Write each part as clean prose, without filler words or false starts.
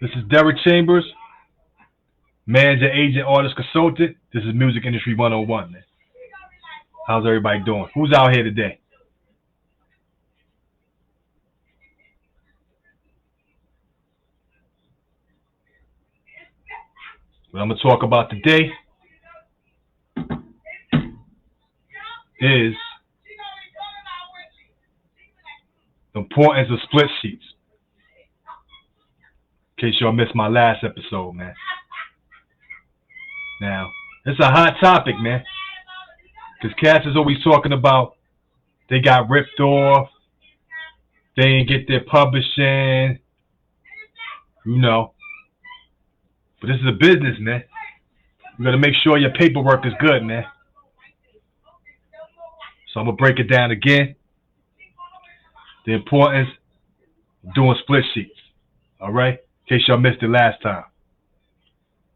This is Derek Chambers, manager, agent, artist, consultant. This is Music Industry 101, man. How's everybody doing? Who's out here today? What I'm going to talk about today is the importance of split sheets. In case y'all missed my last episode, man. Now, it's a hot topic, man. Because cats is always talking about they got ripped off, they didn't get their publishing, you know. But this is a business, man. You got to make sure your paperwork is good, man. So I'm going to break it down again. The importance of doing split sheets. All right? In case y'all missed it last time.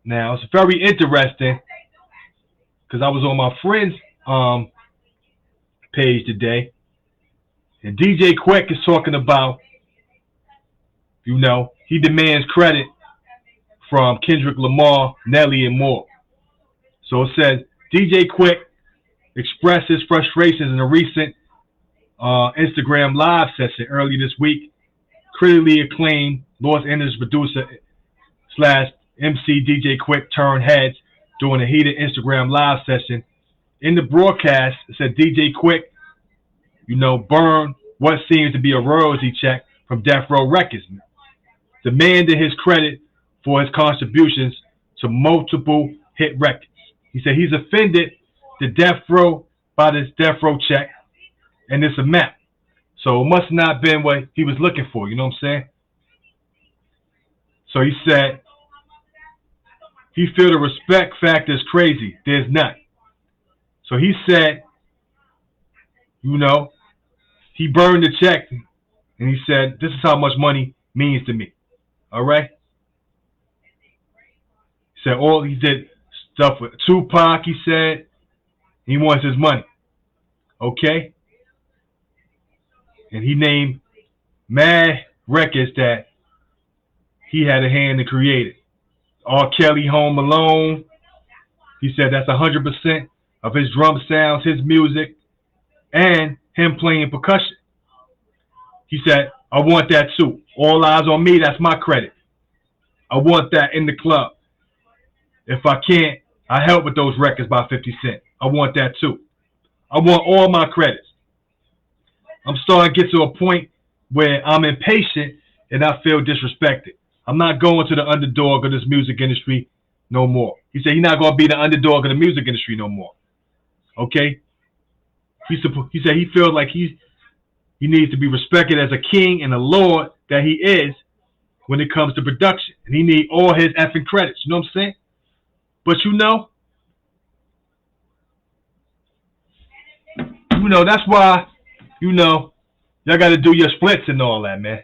Now, it's very interesting because I was on my friend's page today. And DJ Quick is talking about, you know, he demands credit from Kendrick Lamar, Nelly, and more. So it says, DJ Quick expressed his frustrations in a recent Instagram live session early this week. Critically acclaimed Los Angeles producer / MC DJ Quick turned heads during a heated Instagram live session. In the broadcast, it said DJ Quick, you know, burned what seems to be a royalty check from Death Row Records, demanding his credit for his contributions to multiple hit records. He said he's offended the Death Row by this Death Row check and this amount. So it must not have been what he was looking for, you know what I'm saying? So he said he feel the respect factor is crazy. There's none. So he said, you know, he burned the check and he said, this is how much money means to me. All right? He said he did stuff with Tupac, he said. He wants his money. Okay? And he named mad records that he had a hand in creating. R. Kelly, Home Alone. He said that's 100% of his drum sounds, his music, and him playing percussion. He said, I want that too. All Eyes on Me, that's my credit. I want that in the club. If I can't, I help with those records by 50 Cent. I want that too. I want all my credits. I'm starting to get to a point where I'm impatient and I feel disrespected. I'm not going to the underdog of this music industry no more. He said he's not going to be the underdog of the music industry no more. Okay? He said he feels like he needs to be respected as a king and a lord that he is when it comes to production. And he needs all his effing credits. You know what I'm saying? But you know, that's why, you know, y'all got to do your splits and all that, man.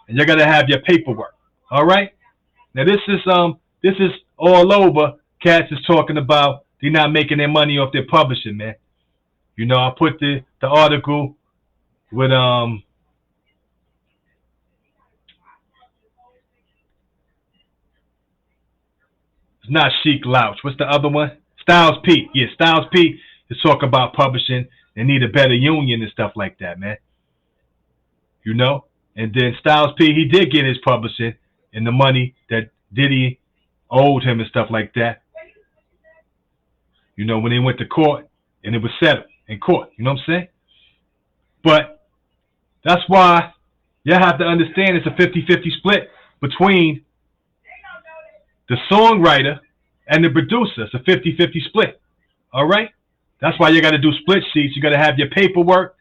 And y'all got to have your paperwork. All right? Now, this is all over. Cats is talking about they're not making their money off their publishing, man. You know, I put the article with it's not Chic Louch. What's the other one? Styles P. Yeah, Styles P is talking about publishing. They need a better union and stuff like that, man. You know? And then Styles P, he did get his publishing and the money that Diddy owed him and stuff like that. You know, when they went to court and it was settled in court. You know what I'm saying? But that's why y'all have to understand it's a 50-50 split between the songwriter and the producer. It's a 50-50 split. All right? That's why you got to do split sheets. You got to have your paperwork.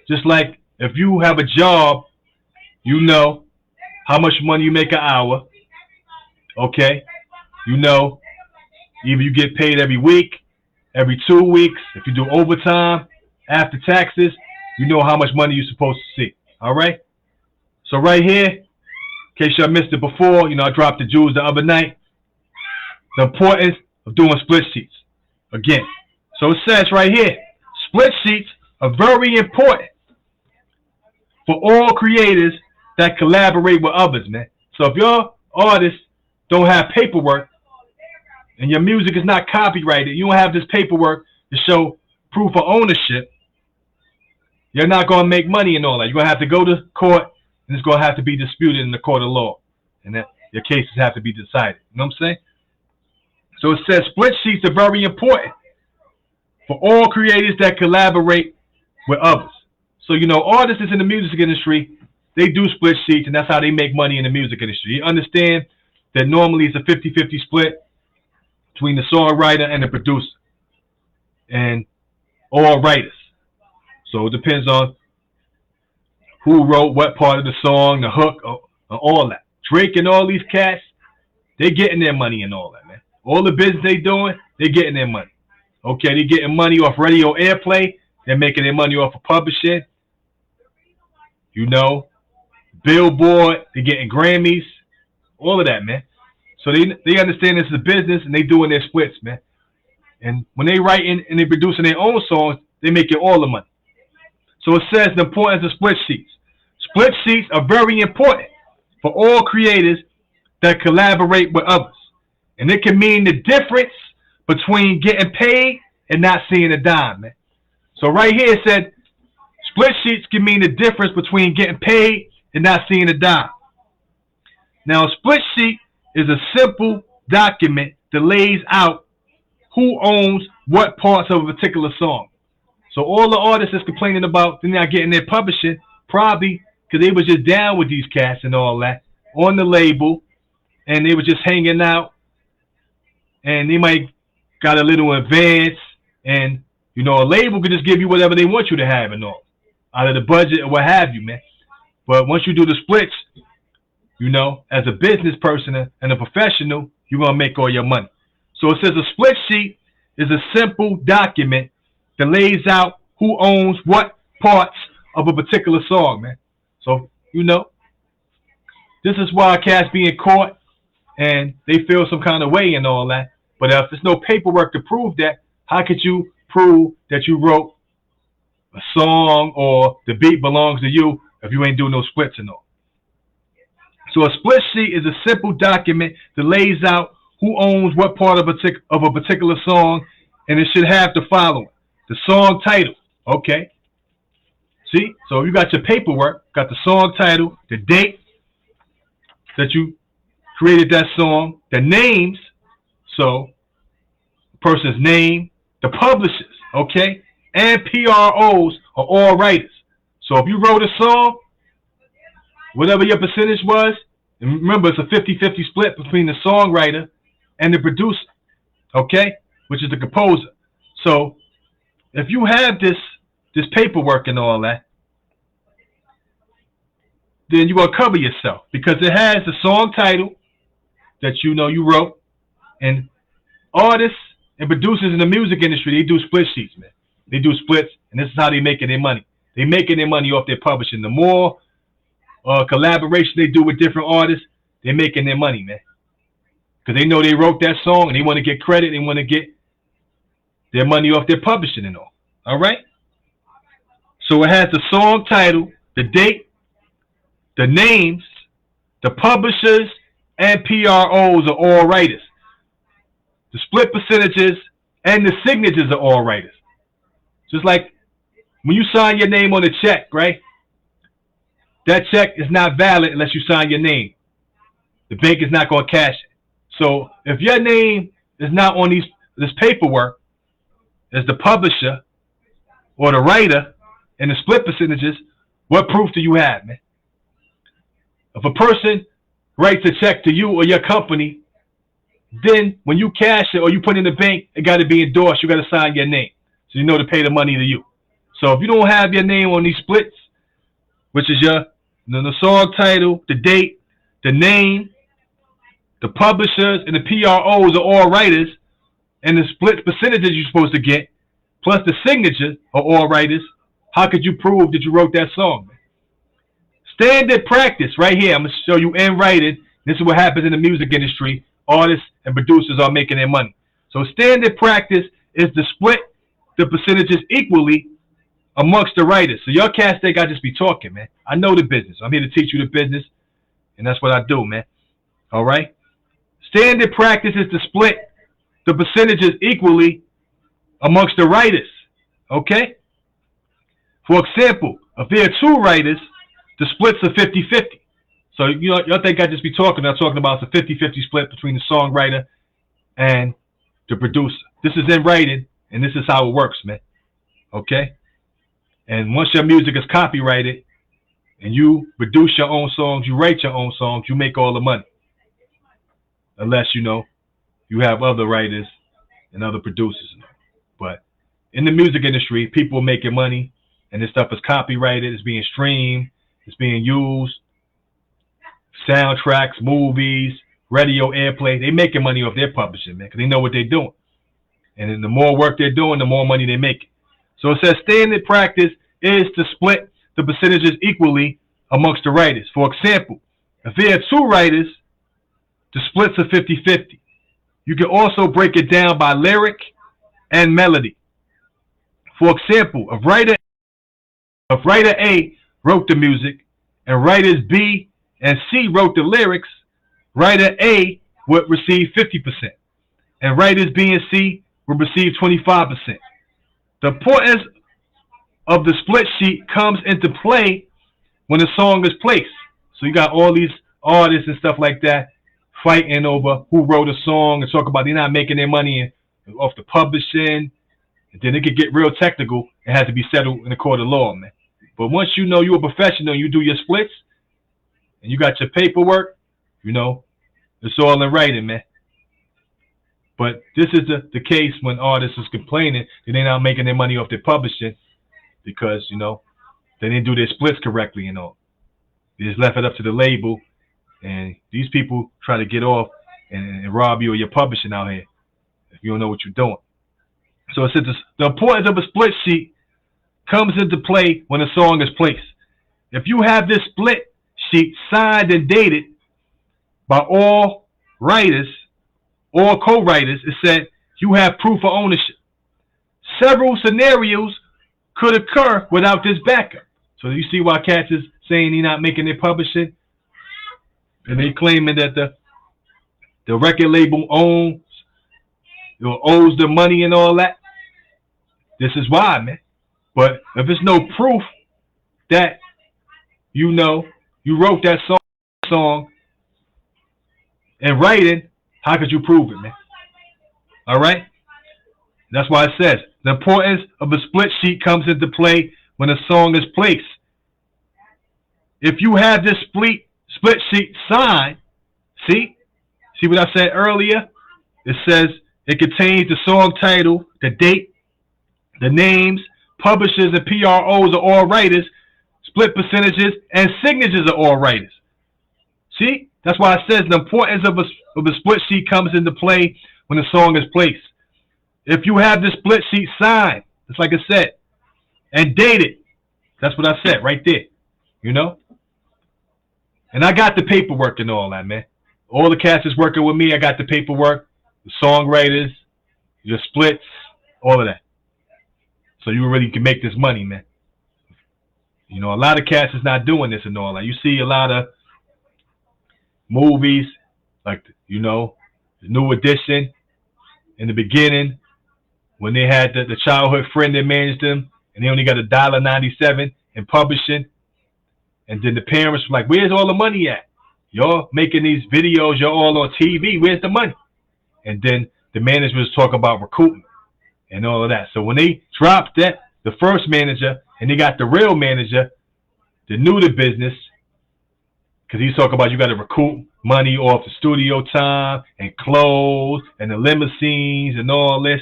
Just like if you have a job, you know how much money you make an hour. Okay? You know, either you get paid every week, every 2 weeks. If you do overtime, after taxes, you know how much money you're supposed to see. All right? So right here, in case y'all missed it before, you know, I dropped the jewels the other night. The importance of doing split sheets. Again. So it says right here, split sheets are very important for all creators that collaborate with others, man. So if your artists don't have paperwork and your music is not copyrighted, you don't have this paperwork to show proof of ownership, you're not going to make money and all that. You're going to have to go to court, and it's going to have to be disputed in the court of law. And that your cases have to be decided. You know what I'm saying? So it says split sheets are very important for all creators that collaborate with others. So, artists in the music industry, they do split sheets, and that's how they make money in the music industry. You understand that normally it's a 50-50 split between the songwriter and the producer and all writers. So it depends on who wrote what part of the song, the hook, or all that. Drake and all these cats, they getting their money and all that, man. All the business they doing, they getting their money. Okay, they getting money off radio airplay. They're making their money off of publishing. Billboard, they're getting Grammys, all of that, man. So they understand this is a business, and they doing their splits, man. And when they writing and they producing their own songs, they making all the money. So it says the importance of split sheets. Split sheets are very important for all creators that collaborate with others. And it can mean the difference between getting paid and not seeing a dime, man. So right here it said split sheets can mean the difference between getting paid and not seeing a dime. Now, a split sheet is a simple document that lays out who owns what parts of a particular song. So all the artists that's complaining about they're not getting their publishing, probably because they was just down with these cats and all that on the label, and they were just hanging out, and they might got a little advance, and a label could just give you whatever they want you to have and all, out of the budget or what have you, man. But once you do the splits, as a business person and a professional, you're gonna make all your money. So it says a split sheet is a simple document that lays out who owns what parts of a particular song, man. So, this is why cats be in court and they feel some kind of way and all that. But if there's no paperwork to prove that, how could you prove that you wrote a song or the beat belongs to you if you ain't doing no splits and all? So a split sheet is a simple document that lays out who owns what part of a particular song, and it should have the following. The song title, okay? See? So you got your paperwork, got the song title, the date that you created that song, the names, so the person's name, the publishers, okay? And PROs are all writers. So if you wrote a song, whatever your percentage was, and remember it's a 50-50 split between the songwriter and the producer, okay? Which is the composer. So if you have this paperwork and all that, then you're going to cover yourself because it has the song title that you wrote. And artists and producers in the music industry, they do split sheets, man. They do splits, and this is how they making their money. They making their money off their publishing. The more collaboration they do with different artists, they're making their money, man. Because they know they wrote that song, and they want to get credit. They want to get their money off their publishing and all. All right? So it has the song title, the date, the names, the publishers, and PROs are all writers. The split percentages and the signatures are all writers. Just like when you sign your name on a check, right? That check is not valid unless you sign your name. The bank is not going to cash it. So if your name is not on this paperwork as the publisher or the writer and the split percentages, what proof do you have, man? If a person writes a check to you or your company, then when you cash it or you put it in the bank, it got to be endorsed. You got to sign your name so you know to pay the money to you. So if you don't have your name on these splits, which is the song title, the date, the name, the publishers, and the PROs are all writers, and the split percentages you're supposed to get, plus the signatures are all writers, how could you prove that you wrote that song, man? Standard practice right here. I'm going to show you in writing. This is what happens in the music industry. Artists and producers are making their money. So standard practice is to split the percentages equally amongst the writers. So your cats think I just be talking, man. I know the business. I'm here to teach you the business. And that's what I do, man. All right? Standard practice is to split the percentages equally amongst the writers. Okay? For example, if there are two writers, the splits are 50-50. So y'all think I just be talking, I'm talking about it's a 50-50 split between the songwriter and the producer. This is in writing, and this is how it works, man. Okay? And once your music is copyrighted, and you produce your own songs, you write your own songs, you make all the money. Unless, you have other writers and other producers. But in the music industry, people are making money, and this stuff is copyrighted, it's being streamed, it's being used. Soundtracks, movies, radio airplay, they making money off their publishing, man, because they know what they're doing. And then the more work they're doing, the more money they make. So it says standard practice is to split the percentages equally amongst the writers. For example, if there are two writers, the splits are 50-50. You can also break it down by lyric and melody. For example, if writer A wrote the music and writers B and C wrote the lyrics, writer A would receive 50%, and writers B and C would receive 25%. The importance of the split sheet comes into play when a song is placed. So you got all these artists and stuff like that fighting over who wrote a song and talk about they're not making their money off the publishing. And then it could get real technical and has to be settled in the court of law, man. But once you know you're a professional and you do your splits and you got your paperwork, it's all in writing, man. But this is the case when artists is complaining that they're not making their money off their publishing because, they didn't do their splits correctly and all. They just left it up to the label, and these people try to get off and rob you of your publishing out here if you don't know what you're doing. So it says the importance of a split sheet comes into play when a song is placed. If you have this split sheet signed and dated by all writers or co-writers, it said you have proof of ownership. Several scenarios could occur without this backup. So you see why cats is saying they're not making their publishing, and they claiming that the record label owes the money and all that. This is why, man. But if there's no proof that you wrote that song in writing, how could you prove it, man? All right? That's why it says the importance of a split sheet comes into play when a song is placed. If you have this split sheet signed, see what I said earlier? It says it contains the song title, the date, the names, publishers and PROs of all writers, split percentages, and signatures of all writers. See? That's why it says the importance of a split sheet comes into play when the song is placed. If you have the split sheet signed, just like I said, and dated, that's what I said right there, And I got the paperwork and all that, man. All the cats is working with me. I got the paperwork, the songwriters, your splits, all of that. So you really can make this money, man. A lot of cats is not doing this and all that. You see a lot of movies, like, the New Edition in the beginning, when they had the childhood friend that managed them, and they only got $1.97 in publishing. And then the parents were like, where's all the money at? Y'all making these videos, you're all on TV, where's the money? And then the managers was talking about recoupment and all of that. So when they dropped that, the first manager, and they got the real manager that knew the business, because he's talking about you got to recoup money off the studio time and clothes and the limousines and all this,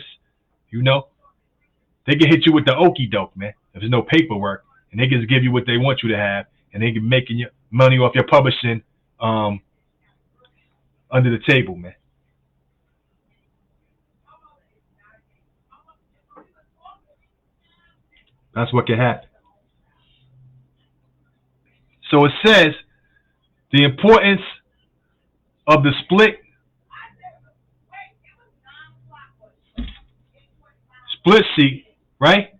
They can hit you with the okie doke, man, if there's no paperwork, and they can just give you what they want you to have, and they can making your money off your publishing under the table, man. That's what can happen. So it says the importance of the split sheet, right?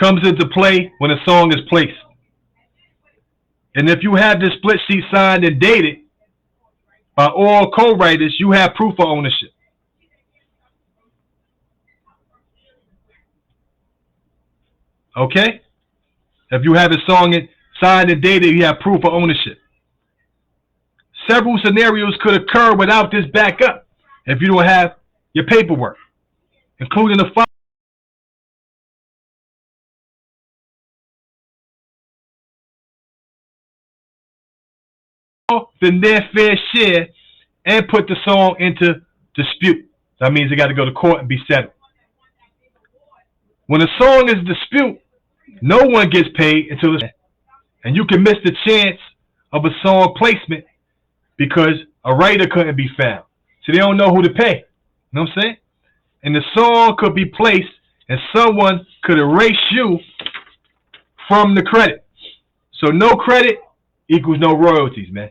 comes into play when a song is placed. And if you have this split sheet signed and dated by all co-writers, you have proof of ownership. Okay? If you have a song signed and dated, you have proof of ownership. Several scenarios could occur without this backup if you don't have your paperwork, including the than their fair share and put the song into dispute. That means they got to go to court and be settled. When a song is dispute, no one gets paid until it's, and you can miss the chance of a song placement because a writer couldn't be found. So they don't know who to pay. You know what I'm saying? And the song could be placed and someone could erase you from the credit. So no credit equals no royalties, man.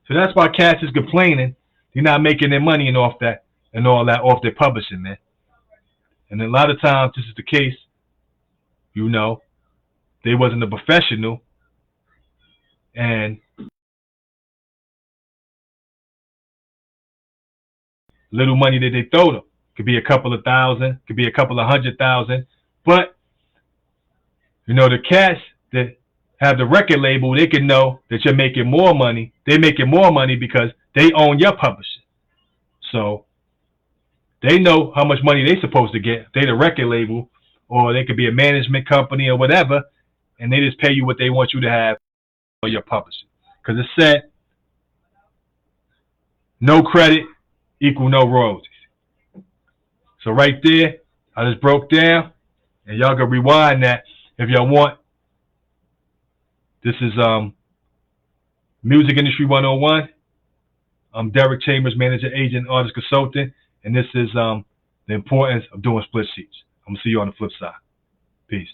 So that's why cats is complaining they're not making their money and off that and all that off their publishing, man. And a lot of times this is the case, you know, they wasn't a professional and little money that they throw them. Could be a couple of thousand, could be a couple of 100,000. But, you know, the cats that have the record label, they can know that you're making more money. They're making more money because they own your publishing. So they know how much money they're supposed to get. They're the record label, or they could be a management company or whatever, and they just pay you what they want you to have for your publishing. Because it said, no credit equal no royalties. So right there, I just broke down, and y'all can rewind that if y'all want. This is Music Industry 101. I'm Derek Chambers, manager, agent, artist, consultant, and this is the importance of doing split sheets. I'm going to see you on the flip side. Peace.